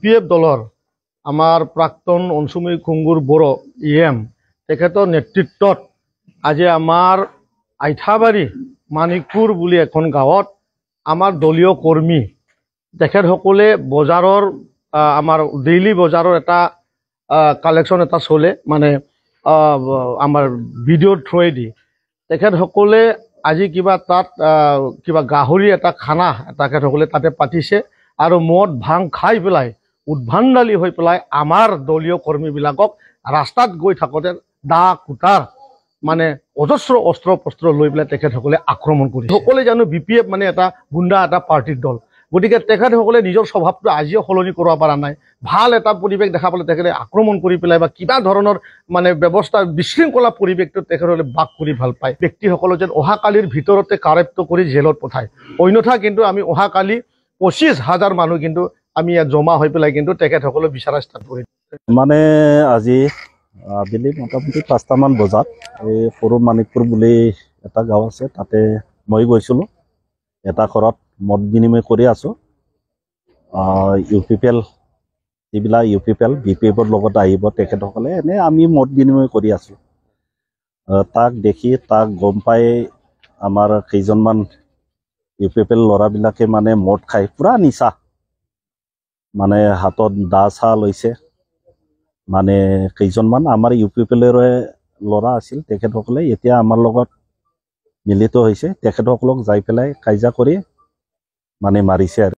BPF দলৰ আমাৰ প্ৰাক্তন অঞ্চুমী খুংগুৰ বড়ো EM তেখেতৰ নেতৃত্বত আজি আমাৰ আইঠাবাৰী মানিকপুৰ বুলি এখন গাঁৱত আমাৰ দলীয় কৰ্মী তেখেতসকলে বজাৰৰ আমাৰ ডেইলি বজাৰৰ এটা কালেকশ্যন এটা চলে মানে আমাৰ ভিডিঅ'ৰ থ্ৰুৱেদি তেখেতসকলে আজি কিবা তাত কিবা গাহৰি এটা খানা তেখেতসকলে তাতে পাতিছে আৰু মদ ভাং খাই পেলাই উদ্ভাণ্ডালি হৈ পেলাই আমাৰ দলীয় কৰ্মীবিলাকক ৰাস্তাত গৈ থাকোঁতে দা কুটাৰ মানে অজস্ৰ অস্ত্ৰ পস্ত্ৰ লৈ পেলাই তেখেতসকলে আক্ৰমণ কৰিছে। সকলে জানো BPF মানে এটা গুণ্ডা এটা পাৰ্টিৰ দল, গতিকে তেখেতসকলে নিজৰ স্বভাৱটো আজিও সলনি কৰিব পৰা নাই। ভাল এটা পৰিৱেশ দেখা পালে তেখেতে আক্ৰমণ কৰি পেলাই বা কিবা ধৰণৰ মানে ব্যৱস্থা বিশৃংখলা পৰিৱেশটো তেখেতসকলে বাস কৰি ভাল পায়। ব্যক্তিসকলক যেন অহাকালিৰ ভিতৰতে কাৰেপ্ত কৰি জেলত পঠায়, অন্যথা কিন্তু আমি অহাকালি 25,000 মানুহ কিন্তু আমি ইয়াত জমা হৈ পেলাই কিন্তু তেখেতসকলক বিচাৰা ষ্টাৰ্ট কৰিম। মানে আজি আবেলি মোটামুটি 5টামান বজাত এই সৰু মানিকপুৰ বুলি এটা গাঁও আছে, তাতে মই গৈছিলোঁ। এটা ঘৰত মদ বিনিময় কৰি আছোঁ। UPPL যিবিলাক UPPL BPFৰ লগত আহিব তেখেতসকলে এনেই আমি মদ বিনিময় কৰি আছোঁ। তাক দেখি তাক গম পাই আমাৰ কেইজনমান UPPL ল'ৰাবিলাকে মানে মদ খাই পূৰা নিচা, মানে হাতত দা চা লৈছে। মানে কেইজনমান আমাৰ UPPLৰে ল'ৰা আছিল, তেখেতসকলে এতিয়া আমাৰ লগত মিলিত হৈছে। তেখেতসকলক যাই পেলাই কাজিয়া কৰি মানে মাৰিছে আৰু